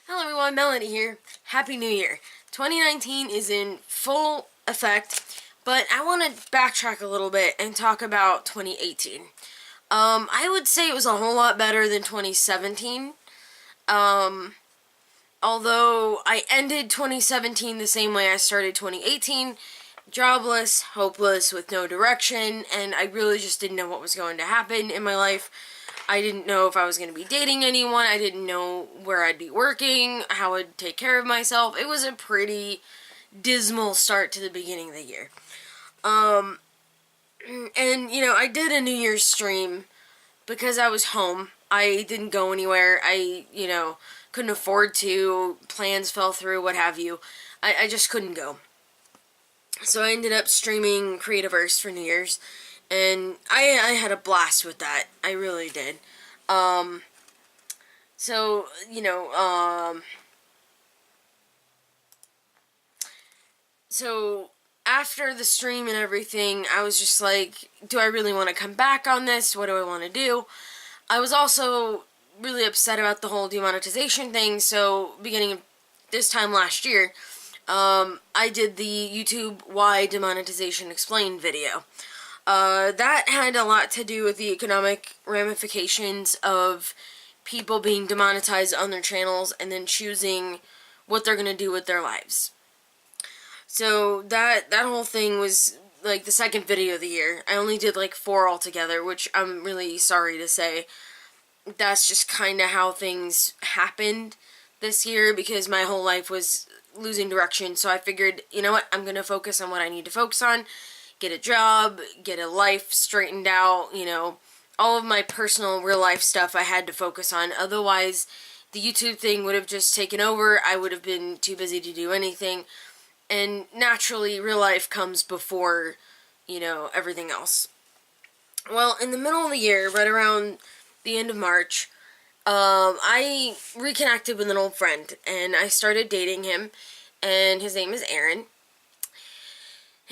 Hello everyone, Melody here. Happy New Year. 2019 is in full effect, but I want to backtrack a little bit and talk about 2018. I would say it was a whole lot better than 2017. Um, Although I ended 2017 the same way I started 2018, jobless, hopeless, with no direction, and I really just didn't know what was going to happen in my life. I didn't know if I was going to be dating anyone. I didn't know where I'd be working, how I'd take care of myself. It was a pretty dismal start to the beginning of the year. Um, and I did a New Year's stream because I was home. I didn't go anywhere. I couldn't afford to. Plans fell through, what have you. I just couldn't go. So I ended up streaming Creativerse for New Year's. And I had a blast with that. I really did. Um, so, you know, so after the stream and everything, I was just like, do I really want to come back on this? What do I want to do? I was also really upset about the whole demonetization thing, so beginning of this time last year, I did the YouTube Why Demonetization Explained video. That had a lot to do with the economic ramifications of people being demonetized on their channels and then choosing what they're going to do with their lives. So that whole thing was like the second video of the year. I only did like 4 altogether, which I'm really sorry to say. That's just kind of how things happened this year because my whole life was losing direction. So I figured, you know what, I'm going to focus on what I need to focus on. Get a job, get a life straightened out, all of my personal real life stuff I had to focus on. Otherwise, the YouTube thing would have just taken over. I would have been too busy to do anything. And naturally, real life comes before, everything else. Well, in the middle of the year, right around the end of March, I reconnected with an old friend, and I started dating him, and his name is Aaron.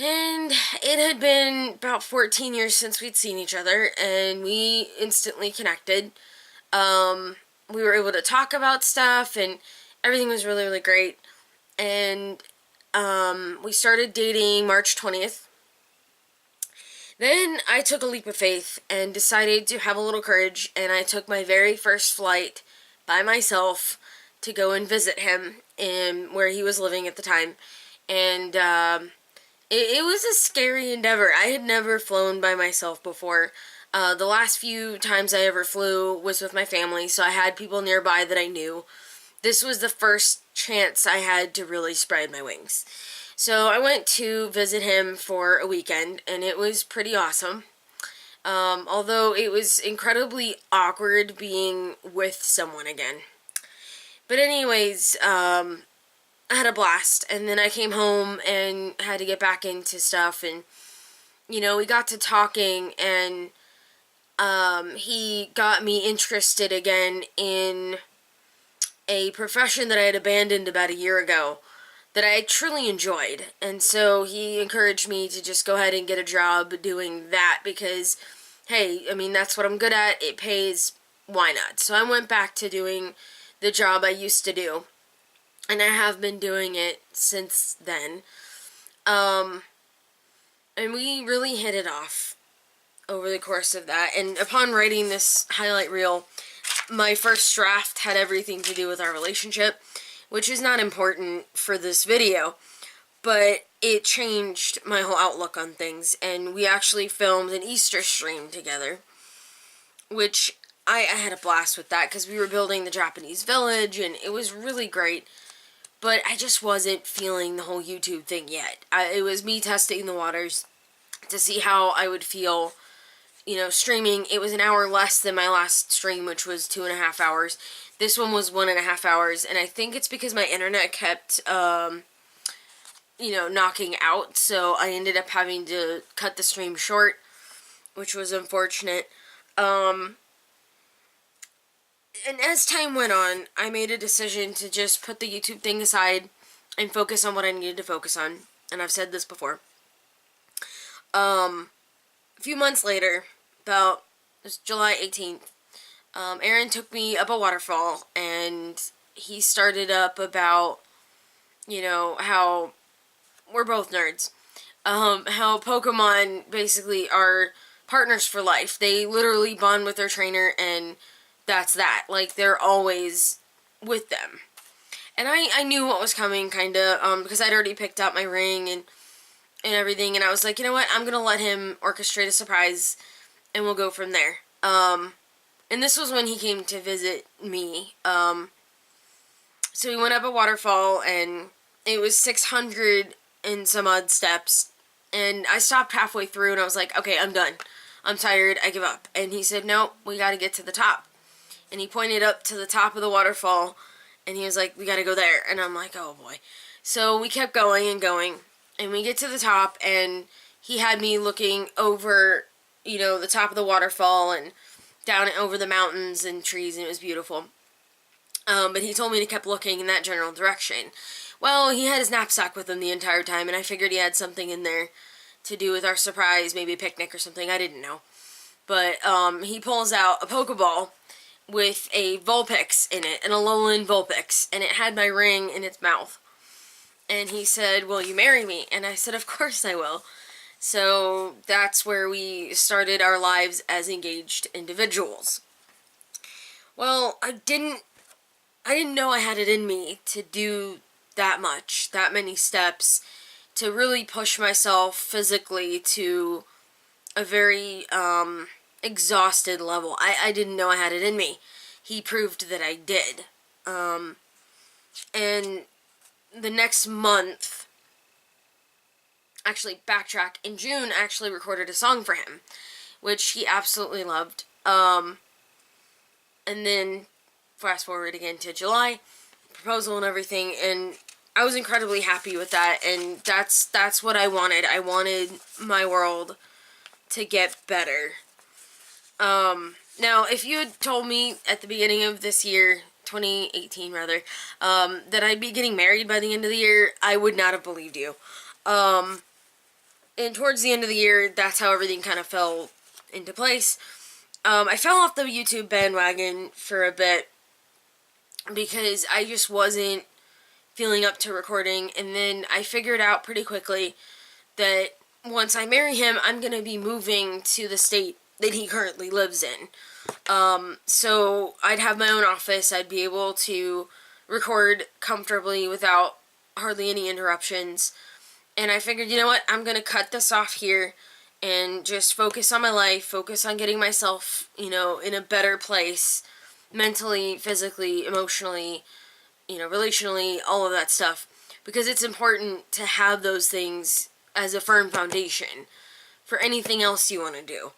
And it had been about 14 years since we'd seen each other, and we instantly connected. We were able to talk about stuff, and everything was really, really great. And we started dating March 20th. Then I took a leap of faith and decided to have a little courage, and I took my very first flight by myself to go and visit him in where he was living at the time. And it was a scary endeavor. I had never flown by myself before. The last few times I ever flew was with my family, so I had people nearby that I knew. This was the first chance I had to really spread my wings. So I went to visit him for a weekend, and it was pretty awesome. Although it was incredibly awkward being with someone again. But anyways, I had a blast, and then I came home and had to get back into stuff, and we got to talking, and he got me interested again in a profession that I had abandoned about a year ago that I truly enjoyed. And so he encouraged me to just go ahead and get a job doing that because, hey, I mean, that's what I'm good at. It pays. Why not? So I went back to doing the job I used to do. And I have been doing it since then. And we really hit it off over the course of that. And upon writing this highlight reel, my first draft had everything to do with our relationship, which is not important for this video, but it changed my whole outlook on things. And we actually filmed an Easter stream together, which I had a blast with that because we were building the Japanese village, and it was really great. But I just wasn't feeling the whole YouTube thing yet. It was me testing the waters to see how I would feel, streaming. It was an hour less than my last stream, which was 2.5 hours. This one was 1.5 hours, and I think it's because my internet kept, knocking out, so I ended up having to cut the stream short, which was unfortunate. And as time went on, I made a decision to just put the YouTube thing aside and focus on what I needed to focus on. And I've said this before. A few months later, it was July 18th, Aaron took me up a waterfall, and he started up about, you know, how we're both nerds. How Pokemon basically are partners for life. They literally bond with their trainer, and that's that. Like, they're always with them. And I knew what was coming, kind of, because I'd already picked out my ring and everything, and I was like, you know what, I'm going to let him orchestrate a surprise, and we'll go from there. And this was when he came to visit me. So we went up a waterfall, and it was 600 and some odd steps, and I stopped halfway through, and I was like, okay, I'm done. I'm tired, I give up. And he said, no, we gotta get to the top. And he pointed up to the top of the waterfall, and he was like, we gotta go there. And I'm like, oh boy. So we kept going and going, and we get to the top, and he had me looking over, you know, the top of the waterfall, and down over the mountains and trees, and it was beautiful. But he told me to keep looking in that general direction. Well, he had his knapsack with him the entire time, and I figured he had something in there to do with our surprise, maybe a picnic or something, I didn't know. But, he pulls out a Pokeball with a Vulpix in it, an Alolan Vulpix, and it had my ring in its mouth. And he said, will you marry me? And I said, of course I will. So, that's where we started our lives as engaged individuals. Well, I didn't know I had it in me to do that much, that many steps, to really push myself physically to a very exhausted level. I didn't know I had it in me. He proved that I did. And the next month, actually backtrack, in June I actually recorded a song for him, which he absolutely loved. And then fast forward again to July, proposal and everything, and I was incredibly happy with that, and that's what I wanted. I wanted my world to get better. Now, if you had told me at the beginning of this year, 2018 rather, that I'd be getting married by the end of the year, I would not have believed you. And towards the end of the year, that's how everything kind of fell into place. I fell off the YouTube bandwagon for a bit because I just wasn't feeling up to recording, and then I figured out pretty quickly that once I marry him, I'm going to be moving to the state that he currently lives in. So I'd have my own office, I'd be able to record comfortably without hardly any interruptions, and I figured, you know what, I'm going to cut this off here and just focus on my life, focus on getting myself, you know, in a better place, mentally, physically, emotionally, you know, relationally, all of that stuff, because it's important to have those things as a firm foundation for anything else you want to do.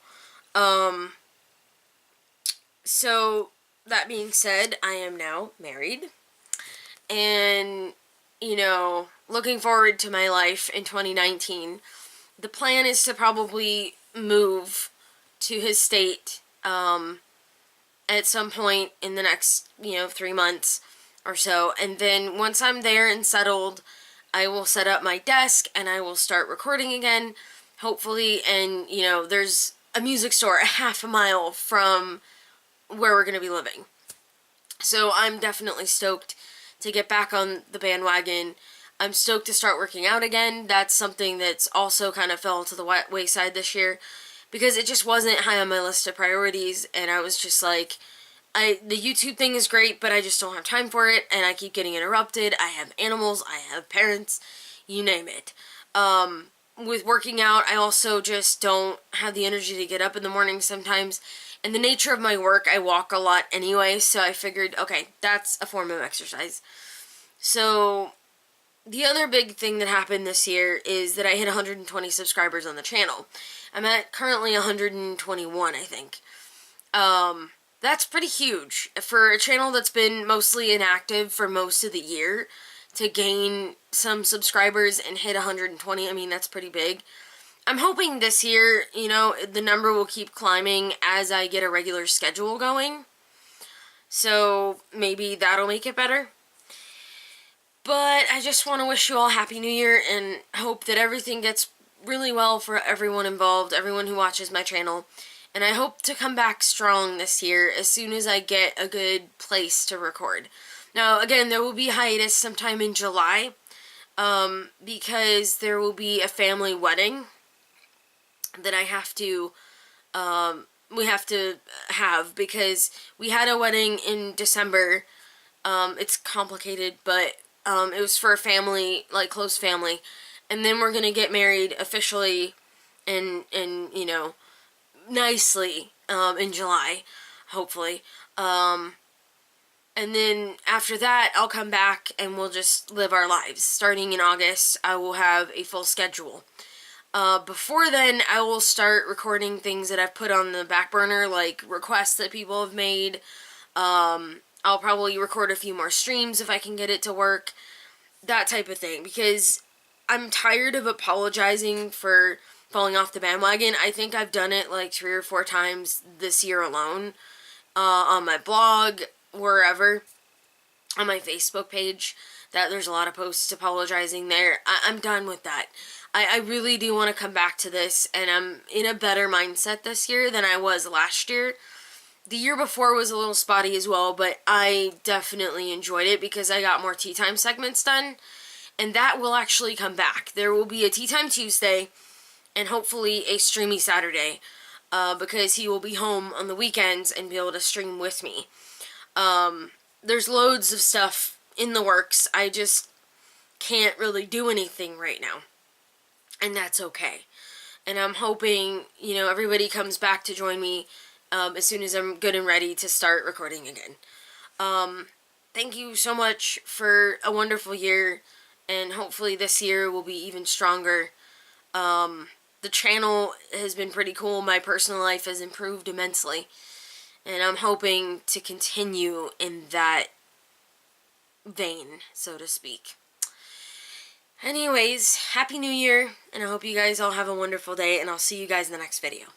So, that being said, I am now married, and, you know, looking forward to my life in 2019, the plan is to probably move to his state, at some point in the next, 3 months or so, and then once I'm there and settled, I will set up my desk, and I will start recording again, hopefully, and, there's a music store a half a mile from where we're going to be living. So I'm definitely stoked to get back on the bandwagon. I'm stoked to start working out again. That's something that's also kind of fell to the wayside this year, because it just wasn't high on my list of priorities, and I was just like, the YouTube thing is great, but I just don't have time for it, and I keep getting interrupted. I have animals, I have parents, you name it. With working out, I also just don't have the energy to get up in the morning sometimes, and the nature of my work, I walk a lot anyway, so I figured, okay, that's a form of exercise. So, the other big thing that happened this year is that I hit 120 subscribers on the channel. I'm at currently 121, I think. That's pretty huge. For a channel that's been mostly inactive for most of the year, to gain some subscribers and hit 120, I mean, that's pretty big. I'm hoping this year, the number will keep climbing as I get a regular schedule going. So, maybe that'll make it better. But I just want to wish you all a Happy New Year and hope that everything gets really well for everyone involved, everyone who watches my channel, And I hope to come back strong this year as soon as I get a good place to record. Now, again, there will be hiatus sometime in July, because there will be a family wedding that we have to have, because we had a wedding in December. It's complicated, but it was for a family, like close family, and then we're gonna get married officially and nicely in July, hopefully. And then after that, I'll come back and we'll just live our lives. Starting in August, I will have a full schedule. Before then, I will start recording things that I've put on the back burner, like requests that people have made. I'll probably record a few more streams if I can get it to work. That type of thing. Because I'm tired of apologizing for falling off the bandwagon. I think I've done it like 3 or 4 times this year alone. On my blog, wherever, on my Facebook page, that there's a lot of posts apologizing there. I'm done with that. I really do want to come back to this, and I'm in a better mindset this year than I was last year. The year before was a little spotty as well, but I definitely enjoyed it because I got more Tea Time segments done, and that will actually come back. There will be a Tea Time Tuesday, and hopefully a streamy Saturday, because he will be home on the weekends and be able to stream with me. There's loads of stuff in the works. I just can't really do anything right now. And that's okay. And I'm hoping, everybody comes back to join me as soon as I'm good and ready to start recording again. Thank you so much for a wonderful year. And hopefully this year will be even stronger. The channel has been pretty cool. My personal life has improved immensely. And I'm hoping to continue in that vein, so to speak. Anyways, Happy New Year, and I hope you guys all have a wonderful day, and I'll see you guys in the next video.